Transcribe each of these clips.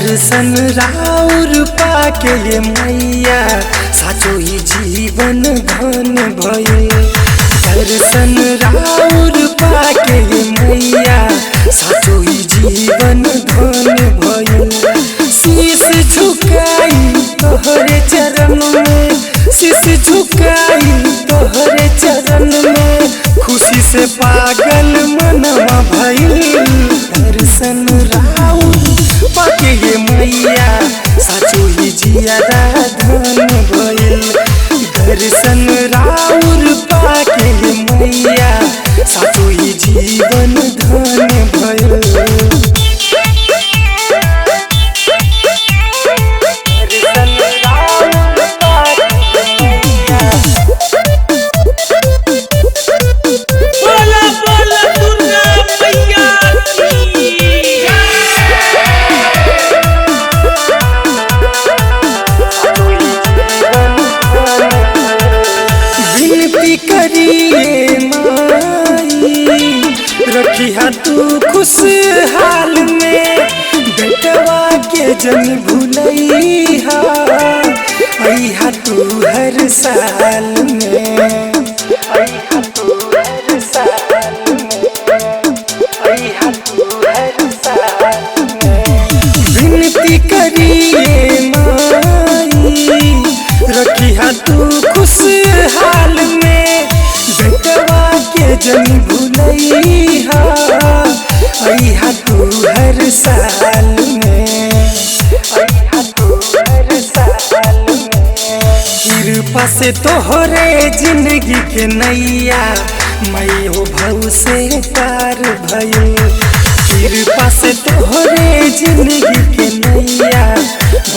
दर्शन राउर पाके ये मैया साचो ही जीवन धन भइल। दर्शन राउर पाके ये मैया साचो ही जीवन धन भइल। शीश झुकाई तोहरे चरण में, शीश झुकाई तोहरे चरण में, खुशी से पागल मनवा भइल। दर्शन राउर पाके ये मैया साचो ही जियादा धन भइल। दर्शन राउर पाके ये मैया साचो ही जीवन धन भइल। रखिया तू खुशहाल में, बेटवा के जन भूलैहा, अइहा तू हर साल में, अइहा तू हर साल में, अइहा तू हर साल में। विनती करिए माई रखिया तू खुशहाल में, बेटवा के जन भूलैहा, अइहा तू हर साल में, अइहा तू हर साल में। कृपा से तोहरे जिंदगी के नैया मैं हो भव से पार भइल। कृपा से तोहरे जिंदगी के नैया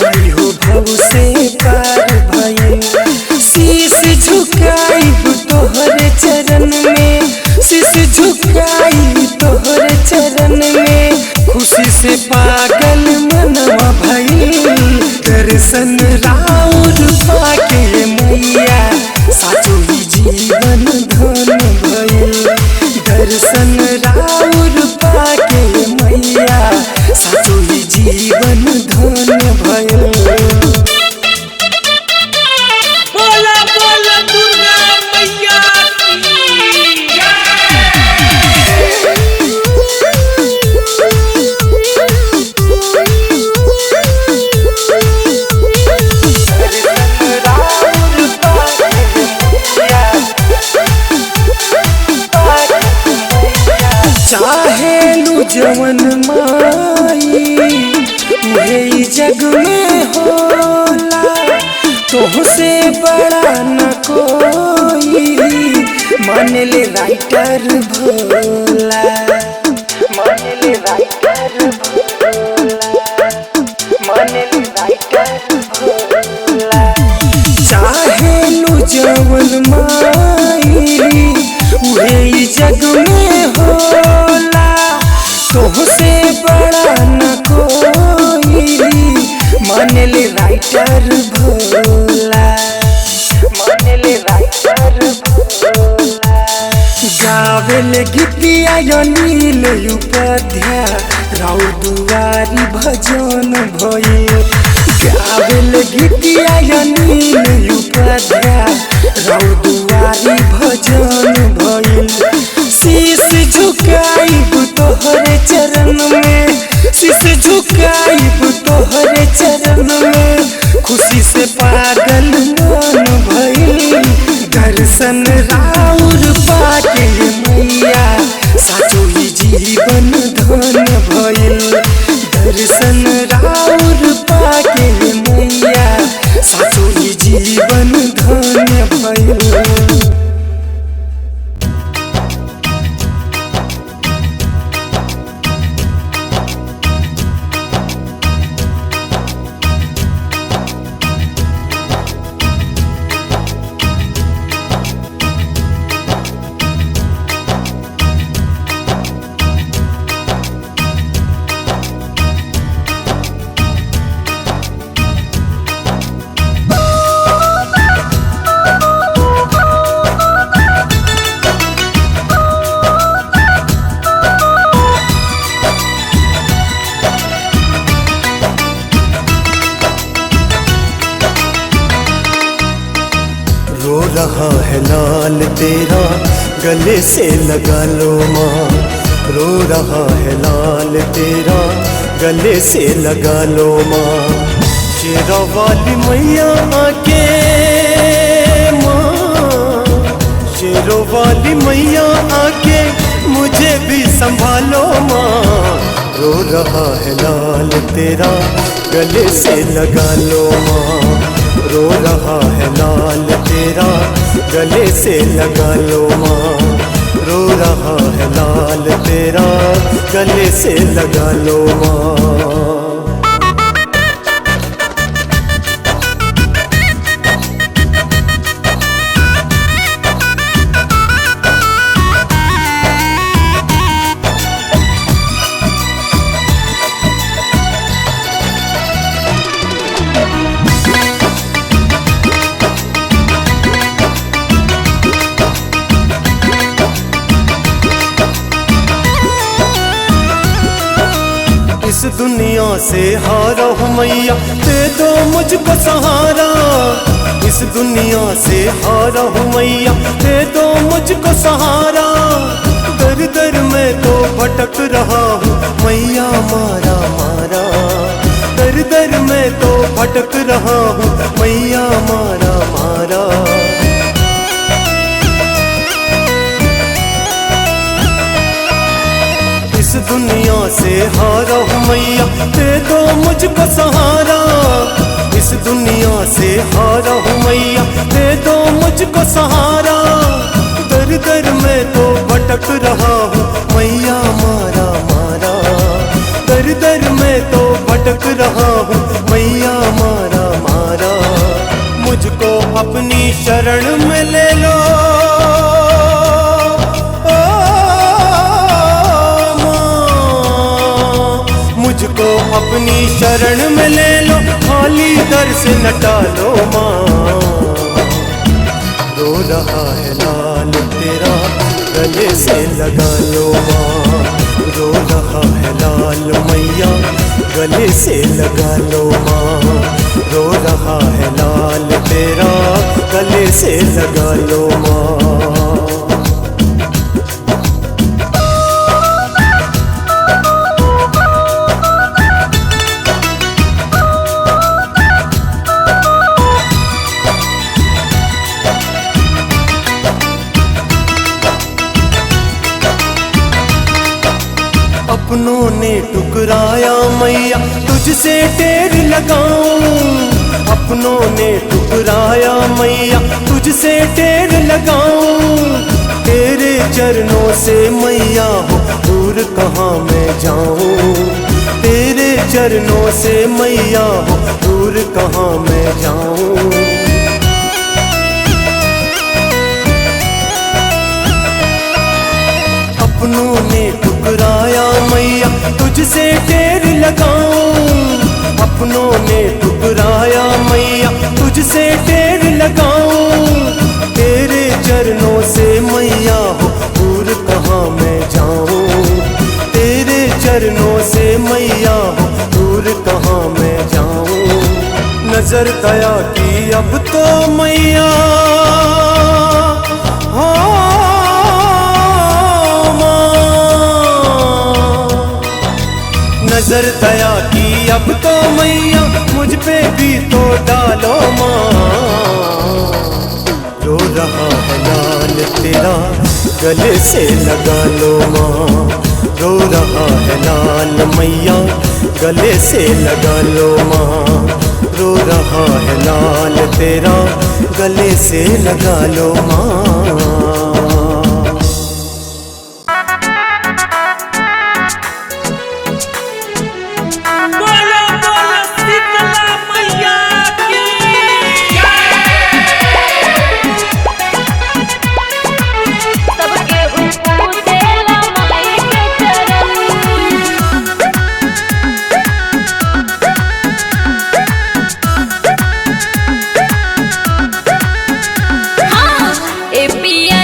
मैं हो भव से पार भइल। शीश झुकाई तोहरे चरण में, शीश झुकाई तोहरे चरण में, खुशी से पागल मनवा भइल। दर्शन राउर पाके मैया साचो ही जीवन धन भइल। दर्शन राउर पाके मैया साचो ही जीवन धन भइल। बोला बोला दुर्गा मैया की चाहेलू जवन माई वही जग में होला, तुहसे बड़ा न कोई मान ले राइटर भोला। मान ले राइटर भोला, मान ले राइटर भोला। चाहेलू जवन माई वही जग में होला, तुहसे बड़ा न कोई मान ले राइटर भोला। मान ले राइटर भोला। गावेल गीतिया अनिल उपाध्याय राउर दुआरी भजन भइल। गावेल गीतिया अनिल उपाध्याय राउर दुआरी भजन भइल। शीश झुकाइब तोहरे चरण में, शीश झुकाइब तोहरे चरण में, खुशी से पागल मन भइल। दर्शन राउर पाके मैया साचो ही जीवन धन भइल। दर्शन राउर पाके मैया साचो ही जीवन धन भइल। रो रहा है लाल तेरा गले से लगा लो माँ। रो रहा है लाल तेरा गले से लगा लो माँ। शेरा वाली मैया आके माँ, शेरों वाली मैया आके मुझे भी संभालो माँ। रो रहा है लाल तेरा गले से लगा लो माँ। रो रहा है लाल तेरा गले से लगा लो माँ। रो रहा है लाल तेरा गले से लगा लो माँ। इस दुनिया से हारा हूँ मैया, दे दो मुझको सहारा। इस दुनिया से हारा हूँ मैया, दे दो मुझको सहारा। दर दर में तो भटक रहा हूँ मैया मारा मारा। दर दर में तो भटक रहा हूँ मैया मारा मारा। इस दुनिया से हारा हूँ मैया, दे दो मुझको सहारा। इस दुनिया से हारा हूँ मैया, दे दो मुझको सहारा। दर दर में तो भटक रहा हूँ मैया मारा मारा। दर दर में तो भटक रहा हूँ मैया मारा मारा। मुझको अपनी शरण में ले लो मुझको अपनी शरण में ले लो। खाली दर से न टालो माँ। रो रहा है लाल तेरा गले से लगा लो माँ। रो रहा है लाल मैया गले से लगा लो माँ। रो रहा है लाल तेरा गले से लगा लो माँ। अपनों ने टुकराया मैया तुझसे टेर लगाऊं। अपनों ने टुकराया मैया तुझसे टेर लगाऊं। तेरे चरणों से मैया हो दूर कहाँ मैं जाऊं। तेरे चरणों से मैया हो दूर कहाँ मैं जाऊं। अपनों ने टुकराया मैया तुझसे टेर लगाऊं। अपनों ने टुकराया मैया तुझसे टेर लगाऊं। तेरे चरणों से मैया हो दूर कहाँ मैं जाऊं। तेरे चरणों से मैया हो दूर कहाँ मैं जाऊं। नजर दया की अब तो मैया नजर दया की अब तो मैया मुझ पे भी तो डालो माँ। रो रहा है लाल तेरा गले से लगा लो माँ। रो रहा है लाल मैया गले से लगा लो माँ। रो रहा है लाल तेरा गले से लगा लो माँ। पिया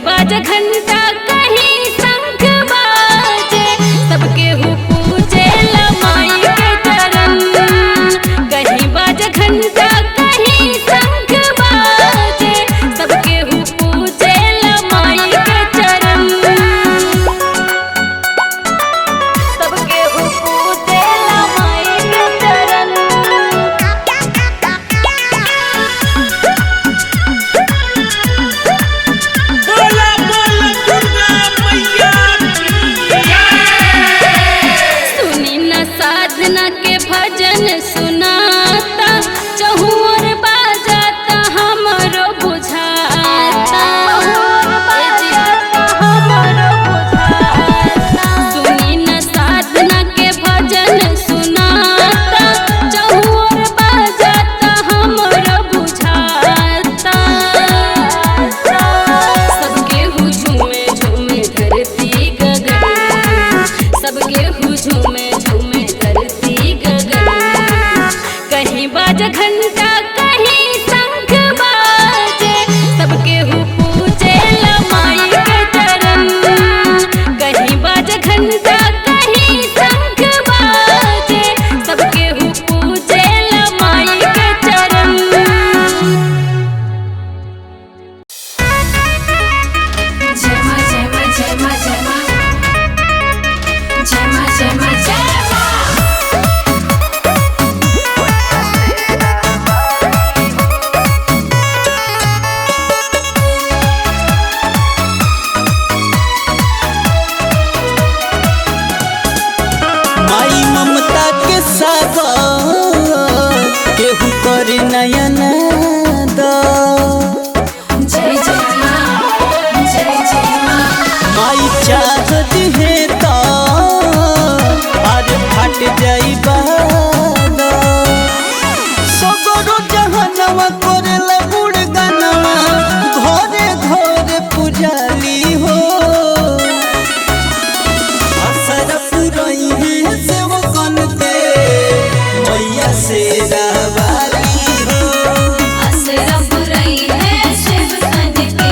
बाज घंटा कहीं शंख बाजे सबके हु पूजे लमाई के चरण। कहीं बाज घंटा कहीं शंख बाजे सबके हु पूजे लमाई के चरण। सबके हु पूजे लमाई के चरण। बोला बोला दुर्गा मैया की। सुनी न साधना के भजन सुनाता चहुर बाजाता हमरो बुझाता। सुनी न साधना के भजन सुनाता चहुर बाजाता हमरो बुझाता। सबके हु झूमे झूमे धरती गगन। सबके हु झूमे झूमे धरती गगन। कहीं बाज घंटा कहीं शंख बाजे सबके हु पूजे लमाई के चरण। कहीं बाज घंटा कहीं शंख बाजे सबके हु पूजे लमाई के चरण। जय मां जय मां जय मां जय मां जय मां जय मां जय मां। माई ममता के सागर केहू करे नयन दा। जय जय मां जय जय मां। माई चाहत है ता आज फट जाई बादा। सगरो जहनवा करेला बुढ़ गनवा घरे घरे पुजाली हो। असर पुरई है सेवकन के मैया से रावाली हो। असरा बुराई है शिव सन के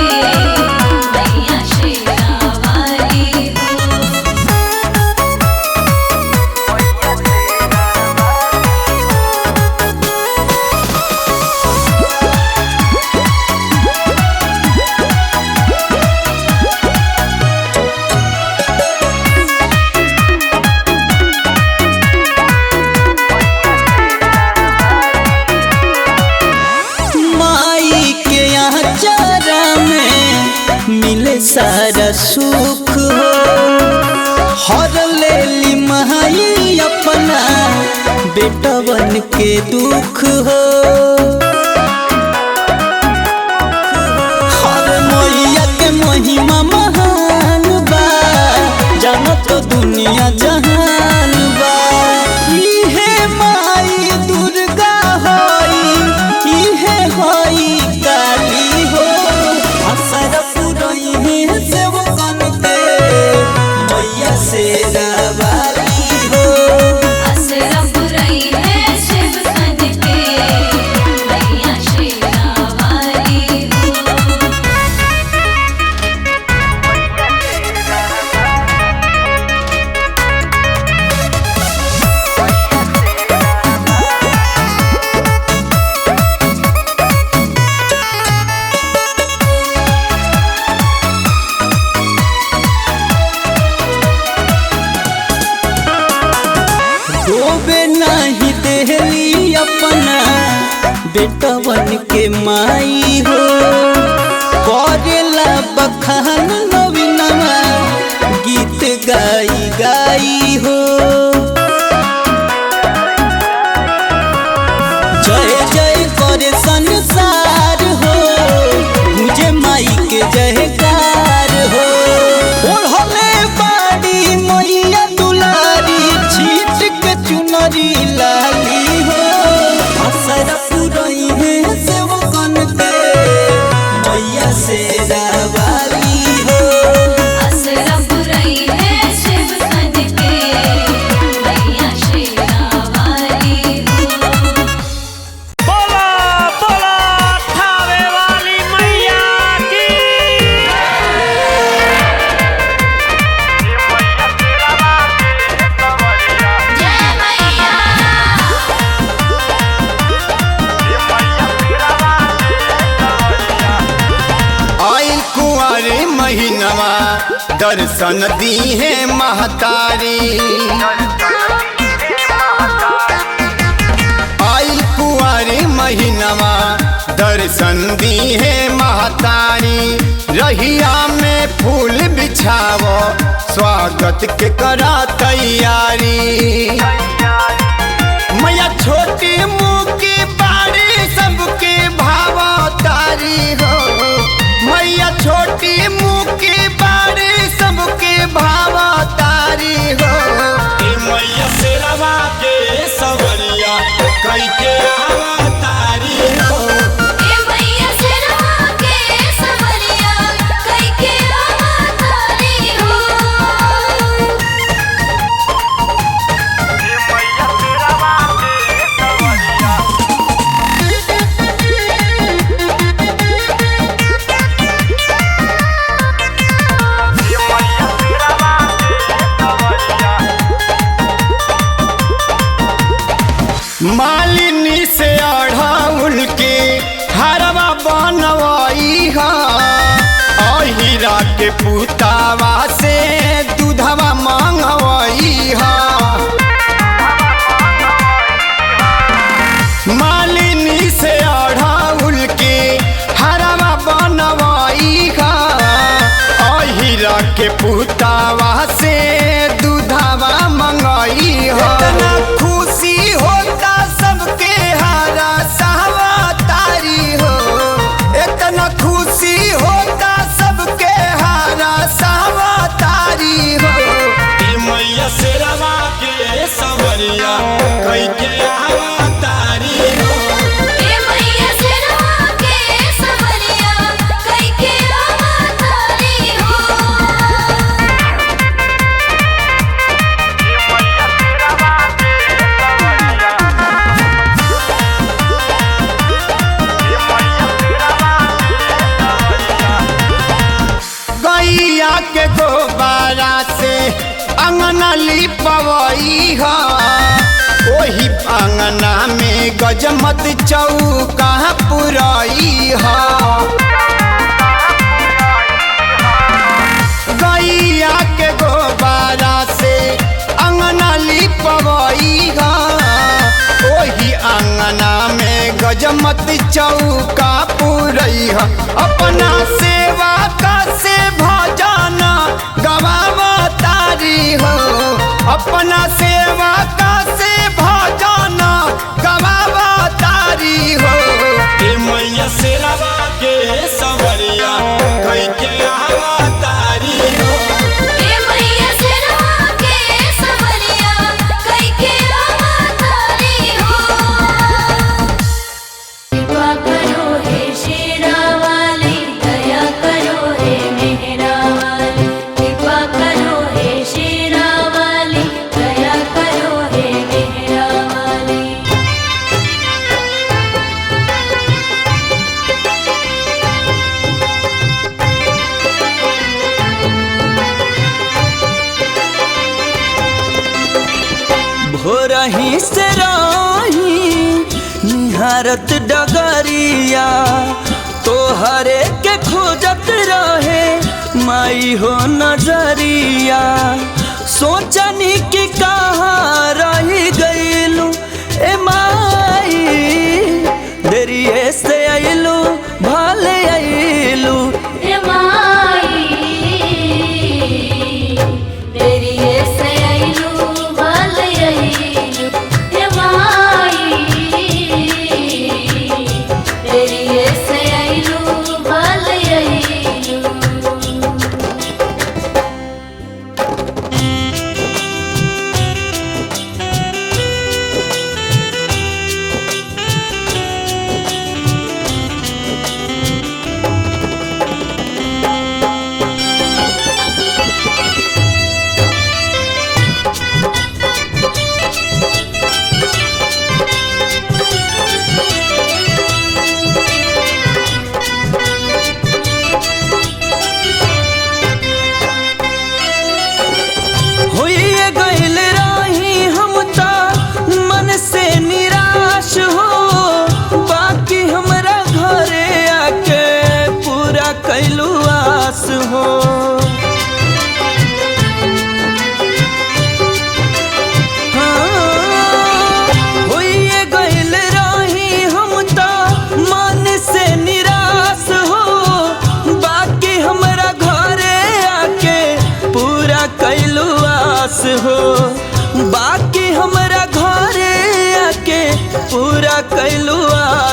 मैया शेरा वाली हो। माई के यहाँ चारा में मिले सारा सुख हो। हर लेली माई अपना बेटवन के दुख हो। हर मैया के महिमा महान बा जानो तो दुनिया जहान बा। इहे माई दुर्गा होई इहे होई काली हो। असर पुरई है सेवकन के मैया से रावाली हो। असरा बुराई है शिव सन के मैया शेरा वाली हो। डूबे नहीं देहली अपना बेटवन के माई हो। करेला बखान नवीनवा गीत गाई गाई हो। जय जय करे संसार हो मुझे माई के जयकार हो। ओढ़ले बाड़ी मैया दुलारी छीट के चुनरी लाली हो। असर पुरई है सेवकन के मैया से रावाली महीनवा दर्शन दी है महतारी। आइल कुंवारी महीनवा दर्शन दी है महतारी। रहिया में फूल बिछावो स्वागत के करा तैयारी। मैया छोटी मुँह की बाड़ी सबके भावा तारी हो। मैया छोटी मुँह की बाड़ी सबके भावा तारी हो। मैया शेरवा के सवरिया कई के आवा तारी हो। ए मैया शेरवा के सवरिया कई के आवा तारी हो। मालिनी से अढ़ाउल के हरवा बनवाई हा। अहिरा के पुतावा से दूधवा मांगवाई हा। मालिनी से अढ़ाउल के हरवा बनवाई हा। अहिरा के पुतावा से दूधवा मंगाई हा। इतना खुशी होता सबके हारा सहवा तारी हो। इतना खुशी होता सबके हारा सहवा तारी हो। मैया शेरवा के सवरिया कई के आवा तारी हो। ए मैया शेरवा के सवरिया कई के आवा तारी हो। गैया के गोबारा से अंगना लिपवई हा। ओही अंगना में गजमत चौका पुरई हा। गैया के गोबारा से अंगना लिपवई हा। ओही अंगना में गजमत चौका पुरई हा। अपना सेवा का से भजना गवावा तारी हो। अपना सेवा का से भजना गवावा तारी हो। मैया शेरवा के सवरिया कई के आवा तारी हो। ए मैया शेरवा के सवरिया कई के आवा तारी हो। कृपा करो हे शेरा वाली दया करो हे मेहरा वाली। कृपा करो हे शेरा वाली दया करो हे मेहरा वाली। भोरही से राही निहारत डगरिया तोहरे के खोजत रहे माई हो नजरिया। सोचनी कि कहाँ रही गईलू ए माई देरिये से अइलू भले अइलू। ए माई तेरी से आइलू भल आइलू। ए माई तेरी से आइलू भल आइलू।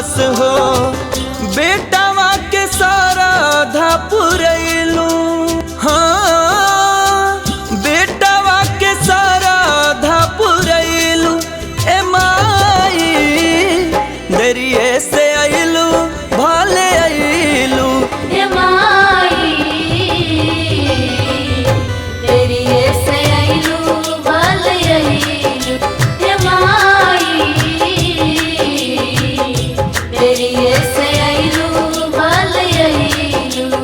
पास हो बेटावा के सारा धा पुरैलू। हाँ बेटावा के सारा धा पुरैलू ए माई दरिये से अइलू भाले अइलू। हे माई तेरिये से अइलू भल अइलू। हे माई तेरिये से अइलू भल अइलू।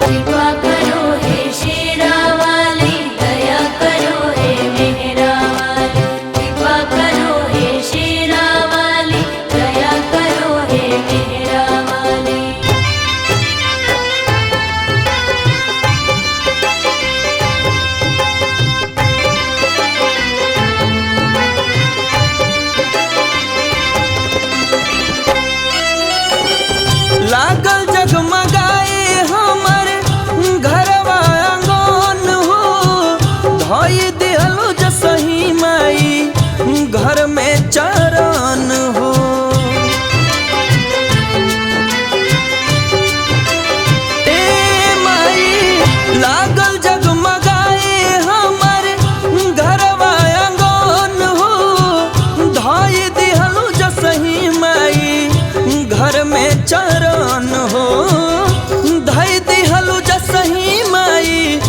कृपा करो हे शेरा वाली दया करो हे मेहरा वाली। कृपा करो हे शेरा वाली दया करो हे मेहरा वाली। लागल जगमगाए हमर घरवा आंगन हो धोई दिहलु जसही माई घर में चरण हो। ए माई लागल जगमगाए हमर घरवा आंगन हो धोई दिहलु जसही माई घर में चरण हो। धई दिहलु जसही माई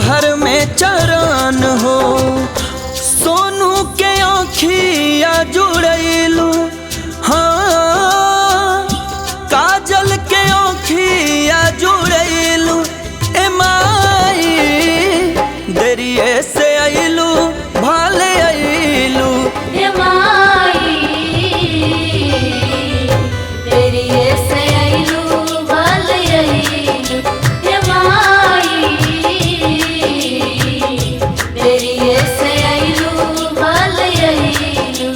घर में चरण हो। सोनू के आँखिया जुड़ैलू। हाँ काजल के आँखिया जुड़ैलू ए माई दरिये से अइलू भाले अइलू। हे माई तेरिये से अइलू भल अइलू। हे माई तेरिये से अइलू भल अइलू।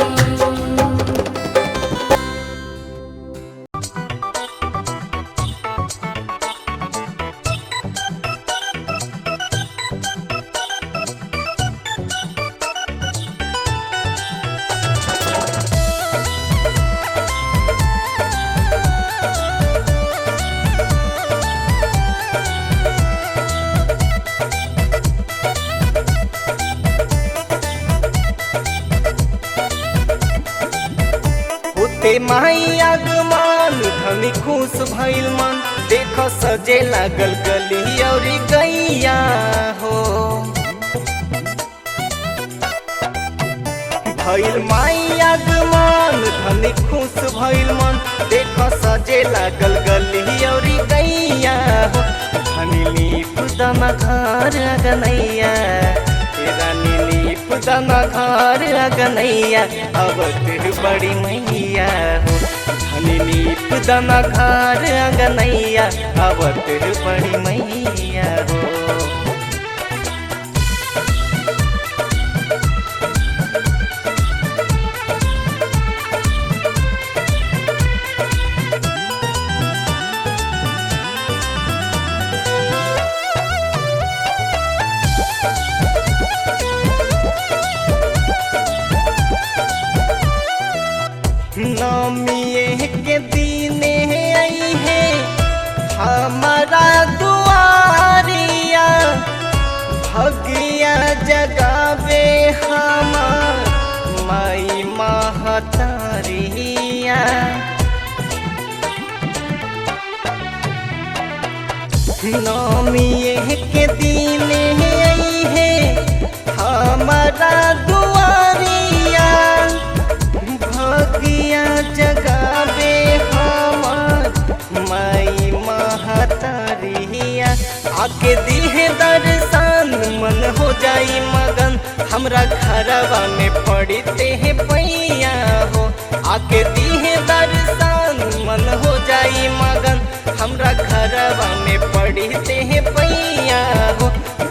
होते माई आगमन धनी खुश भइल मन देख सजे लागल गली और गैया हो। भइल माई आगमन धनी खुश भइल मन देख सजे लागल गली और गैया हो। धनी लीप दमा घर अगनैया रानी लीप दमा घर अगनैया अवत बड़ी मैया हो। धनी लीप दमा घर अगनैया अवत बड़ी मैया हो। नौमिये के दीने आई है हमारा दुआरिया भगिया जगावे हमार माई महतारिया। नौमिये के दीने आई है हमारा दुआरिया भगिया जगावे हमार माई महतारिया। आके दीहे दर्शन मन हो जाई मगन हमरा घरवा में पड़ते हैं पैया हो। आके दीहे दर्शन मन हो जाई मगन हमरा घरवा में पड़ते हैं पैया हो।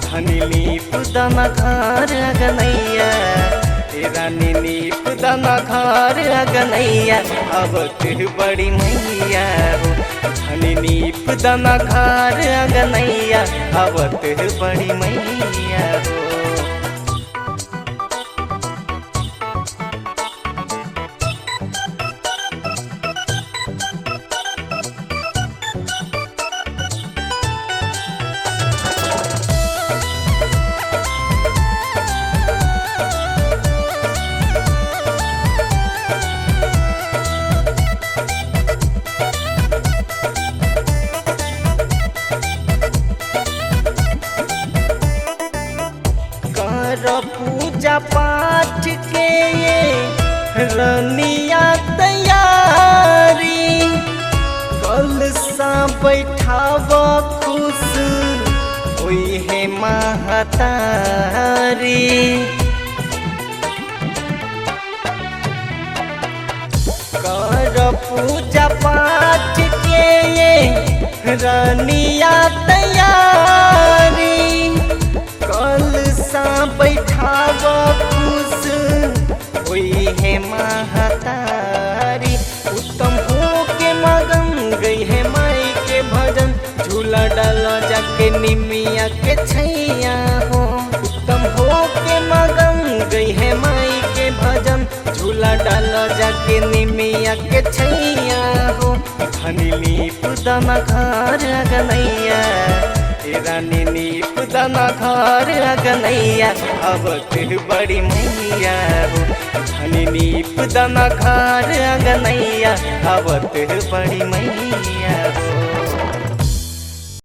धनी लीप दमा घर अगनैया रानी लीप दमा घर अगनैया अवत बड़ी मैया हो। धनी लीप दमा घर अगनैया अवत बड़ी मैया हो। महतारी। कर पूजा पाठ के ये रानिया तैयारी, कल सा बैठाव खुश हुई है महतारी। उत्तम हो के मगन गई है माई के भजन, झूला डालो जाके निमिया के छैया हो। उत्तम हो के मगन गई है माई के भजन, झूला डालो जाके निमिया के छैया हो। धनी नीप दाना घर अगनैया, रानी नीप दाना घर अगनैया, अब बड़ी मैया हो। धनी नीप दाना घर अगनैया, अब बड़ी मैया हो।